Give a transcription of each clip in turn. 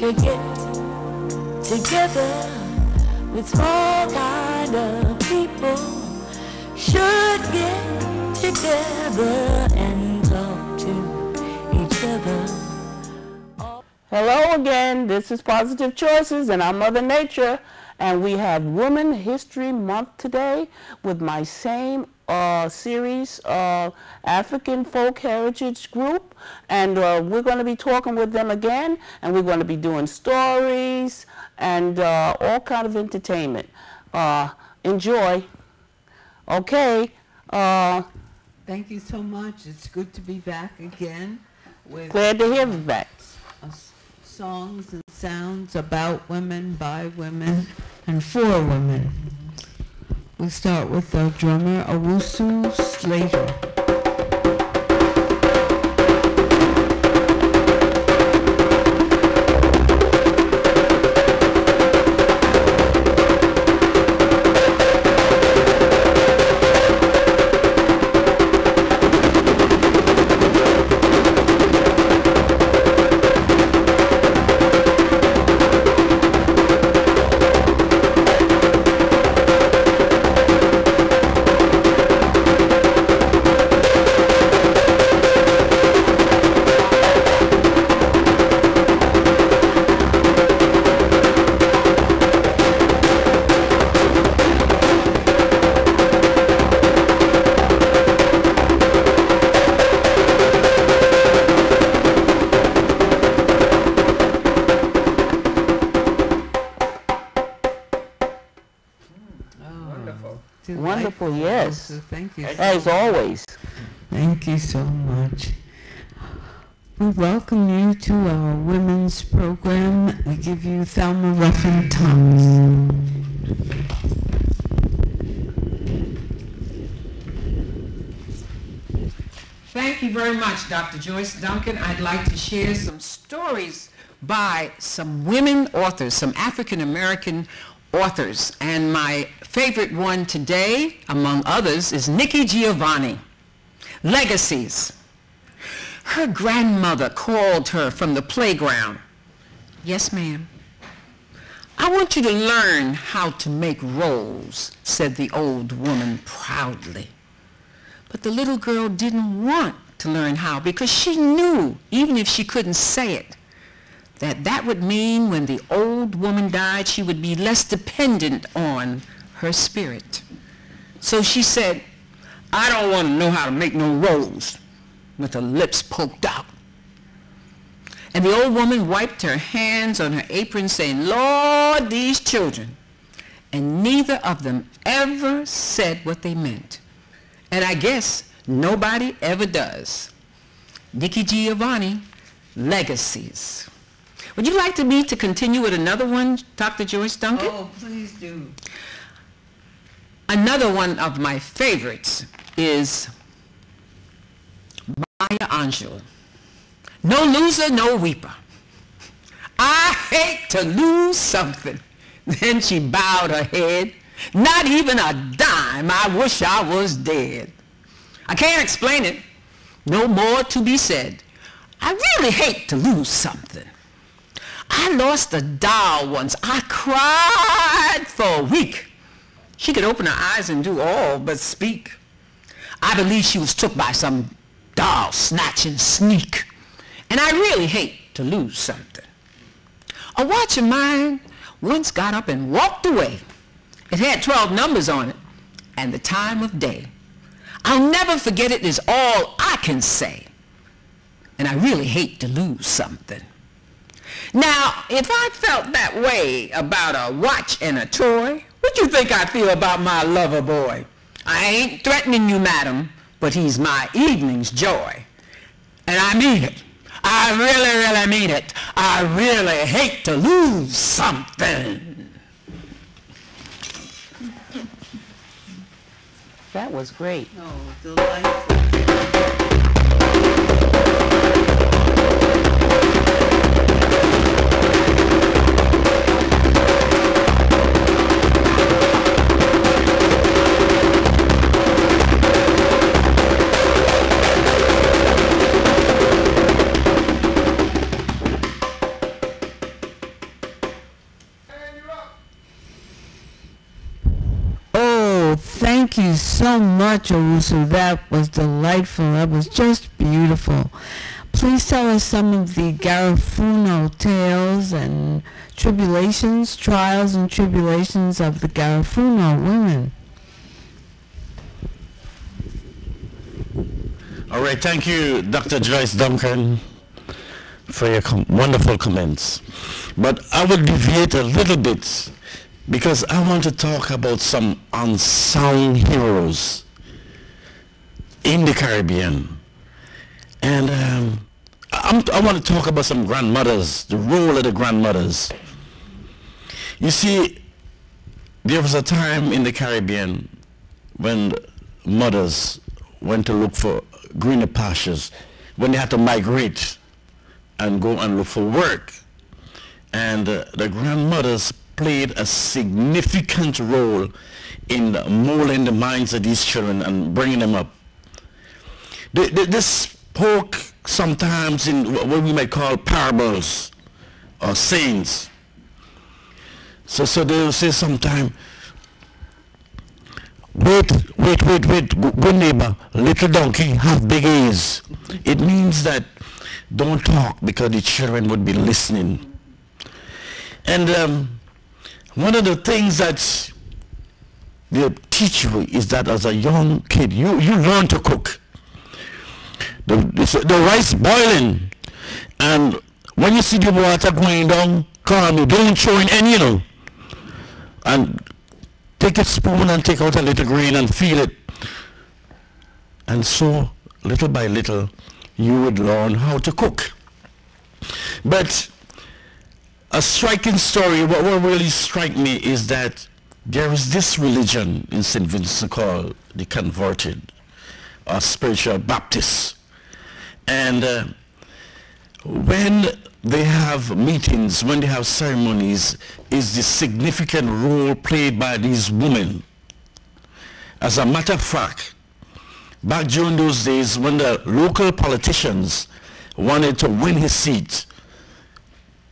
should get together with small kind of people, should get together and talk to each other. Hello again, this is Positive Choices and I'm Mother Nature, and we have Women History Month today with my same series, African Folk Heritage Group, and we're going to be talking with them again, and we're going to be doing stories and all kind of entertainment. Enjoy. Okay. Thank you so much. It's good to be back again with Glad to hear you back. Songs and sounds about women, by women, and for women. We start with the drummer Owusu Slater. Wonderful, yes. Thank you. As always. Thank you so much. We welcome you to our women's program. We give you Thelma Ruffin Thomas. Thank you very much, Dr. Joyce Duncan. I'd like to share some stories by some women authors, some African-American authors. And my favorite one today, among others, is Nikki Giovanni. Legacies. Her grandmother called her from the playground. Yes, ma'am. I want you to learn how to make rolls, said the old woman proudly. But the little girl didn't want to learn how because she knew, even if she couldn't say it, that would mean when the old woman died, she would be less dependent on her spirit. So she said, I don't want to know how to make no rolls, with her lips poked out. And the old woman wiped her hands on her apron saying, Lord, these children. And neither of them ever said what they meant. And I guess nobody ever does. Nikki Giovanni, Legacies. Would you like me to continue with another one, Dr. Joyce Duncan? Oh, please do. Another one of my favorites is Maya Angelou. No loser, no weeper. I hate to lose something. Then she bowed her head. Not even a dime, I wish I was dead. I can't explain it. No more to be said. I really hate to lose something. I lost a doll once. I cried for a week. She could open her eyes and do all but speak. I believe she was took by some doll snatching sneak. And I really hate to lose something. A watch of mine once got up and walked away. It had 12 numbers on it and the time of day. I'll never forget it is all I can say. And I really hate to lose something. Now, if I felt that way about a watch and a toy, what do you think I feel about my lover boy? I ain't threatening you, madam, but he's my evening's joy. And I mean it. I really, really mean it. I really hate to lose something. That was great. Oh, delightful. so much, Owusu. That was delightful. That was just beautiful. Please tell us some of the Garafuno tales and tribulations, trials and tribulations of the Garafuno women. All right, thank you, Dr. Joyce Duncan, for your wonderful comments. But I will deviate a little bit because I want to talk about some unsung heroes in the Caribbean. And I want to talk about some grandmothers, the role of the grandmothers. You see, there was a time in the Caribbean when mothers went to look for greener pastures, when they had to migrate and go and look for work. And the grandmothers played a significant role in molding the minds of these children and bringing them up. They spoke sometimes in what we might call parables or sayings. So they will say sometime, wait, good neighbor, little donkey have big ears. It means that don't talk because the children would be listening. And one of the things that they teach you is that as a young kid, you learn to cook. The rice boiling, and when you see the water going down, calmly, don't throw in any, and take a spoon and take out a little grain and feel it. And so, little by little, you would learn how to cook. But a striking story, what will really strike me is that there is this religion in St. Vincent called the converted, or spiritual Baptists. And when they have meetings, when they have ceremonies, is the significant role played by these women. As a matter of fact, back during those days when the local politicians wanted to win his seat,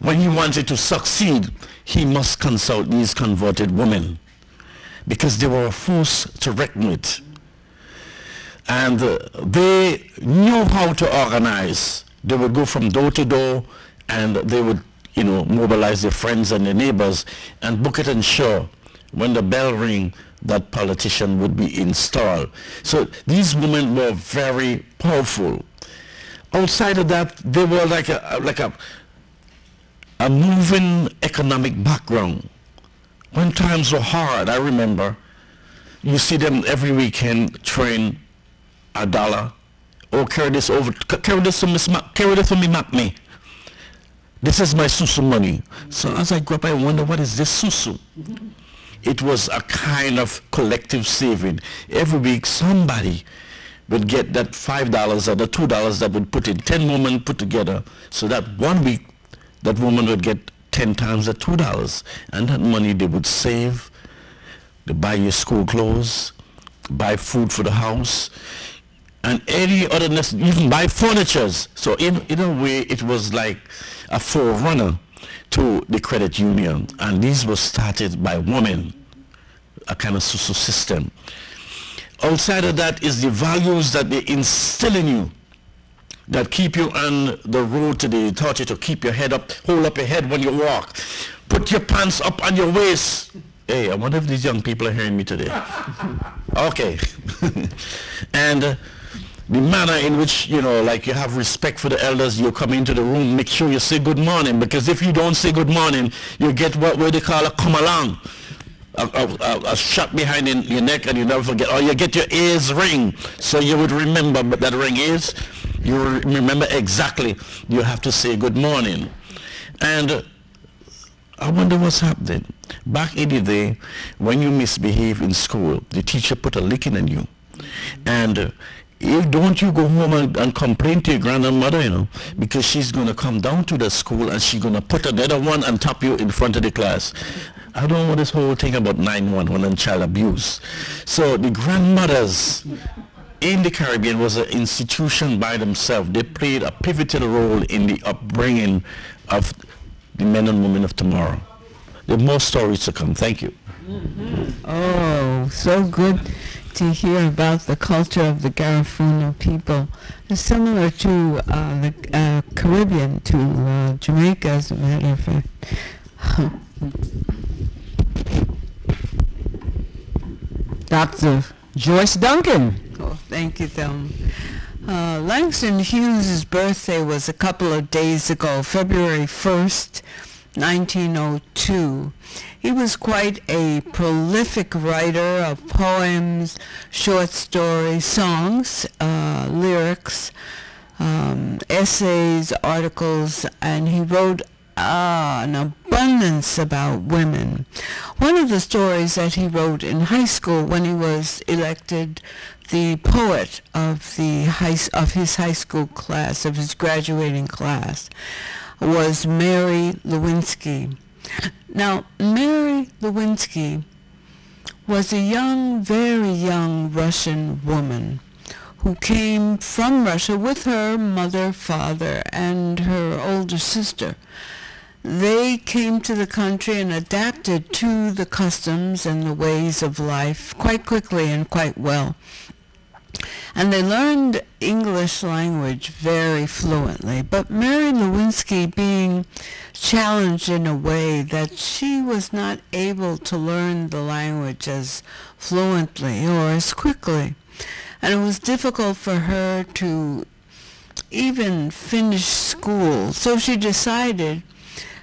when he wanted to succeed, he must consult these converted women because they were a force to reckon with. And they knew how to organize. They would go from door to door and they would, mobilize their friends and their neighbors and book it and show when the bell rang that politician would be installed. So these women were very powerful. Outside of that, they were like a moving economic background. When times were hard, I remember, you see them every weekend train $1. Oh, carry this over, carry this from me, Mac. This is my susu money. So as I grew up, I wonder, what is this susu? It was a kind of collective saving. Every week, somebody would get that $5 or the $2 that would put in 10 women put together, so that one week, that woman would get 10 times the $2. And that money they would save, they buy your school clothes, buy food for the house, and any other, even buy furnitures. So in a way, it was like a forerunner to the credit union. And these were started by women, a kind of social system. Outside of that is the values that they instill in you, that keep you on the road today. They taught you to keep your head up, hold up your head when you walk, put your pants up on your waist. Hey, I wonder if these young people are hearing me today. Okay. And the manner in which, like you have respect for the elders, you come into the room, make sure you say good morning, because if you don't say good morning, you get what they call a come along, a shot behind your neck, and you never forget, or you get your ears ring, so you would remember what that ring is. You remember exactly, you have to say good morning. And I wonder what's happening. Back in the day, when you misbehave in school, the teacher put a licking on you. And don't you go home and complain to your grandmother, because she's going to come down to the school and she's going to put another one and tap you in front of the class. I don't know this whole thing about 911 and child abuse. So the grandmothers in the Caribbean was an institution by themselves. They played a pivotal role in the upbringing of the men and women of tomorrow. There are more stories to come. Thank you. Oh, so good. to hear about the culture of the Garifuna people. It's similar to the Caribbean, to Jamaica, as a matter of fact. Dr. Joyce Duncan. Oh, thank you, Thelma. Langston Hughes' birthday was a couple of days ago, February 1st, 1902. He was quite a prolific writer of poems, short stories, songs, lyrics, essays, articles, and he wrote an abundance about women. One of the stories that he wrote in high school when he was elected the poet of his high school class, of his graduating class, was Mary Lewinsky. Now, Mary Lewinsky was a young, very young Russian woman who came from Russia with her mother, father, and her older sister. They came to the country and adapted to the customs and the ways of life quite quickly and quite well. And they learned English language very fluently. But Mary Lewinsky, being challenged in a way that she was not able to learn the language as fluently or as quickly, and it was difficult for her to even finish school. So she decided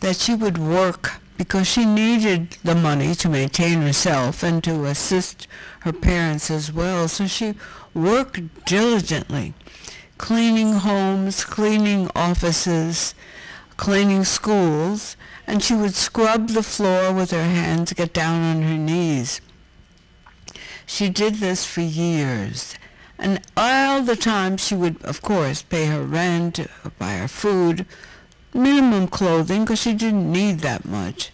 that she would work because she needed the money to maintain herself and to assist her parents as well. So she worked diligently, cleaning homes, cleaning offices, cleaning schools, and she would scrub the floor with her hands, get down on her knees. She did this for years, and all the time she would, of course, pay her rent, buy her food, minimum clothing, because she didn't need that much.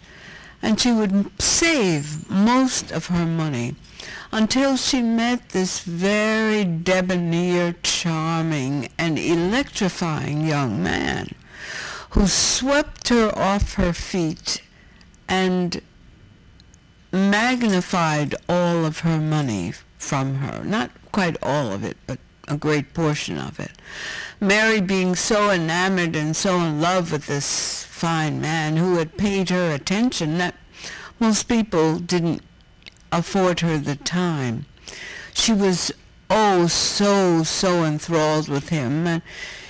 And she would save most of her money until she met this very debonair, charming, and electrifying young man who swept her off her feet and magnified all of her money from her. Not quite all of it, but a great portion of it. Mary, being so enamored and so in love with this fine man who had paid her attention that most people didn't afford her the time. She was so enthralled with him, and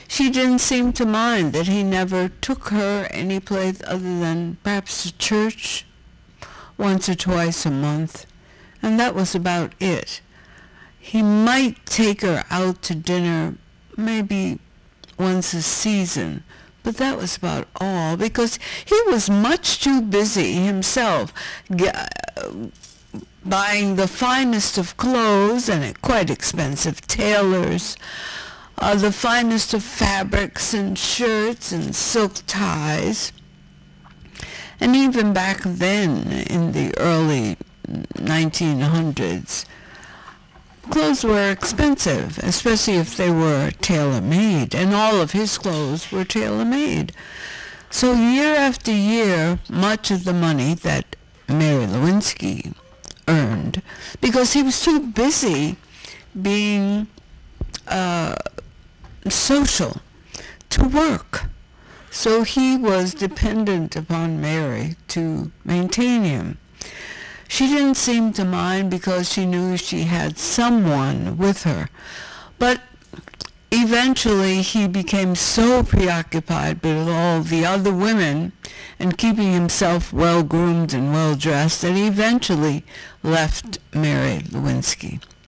she didn't seem to mind that he never took her any place other than perhaps to church once or twice a month, and that was about it. He might take her out to dinner maybe once a season, but that was about all, because he was much too busy himself buying the finest of clothes and at quite expensive tailors, the finest of fabrics and shirts and silk ties. And even back then, in the early 1900s, clothes were expensive, especially if they were tailor-made, and all of his clothes were tailor-made. So year after year, much of the money that Mary Lewinsky earned, because he was too busy being social to work. So he was dependent upon Mary to maintain him. She didn't seem to mind because she knew she had someone with her. But eventually he became so preoccupied with all the other women and keeping himself well-groomed and well-dressed that he eventually left Mary Lewinsky.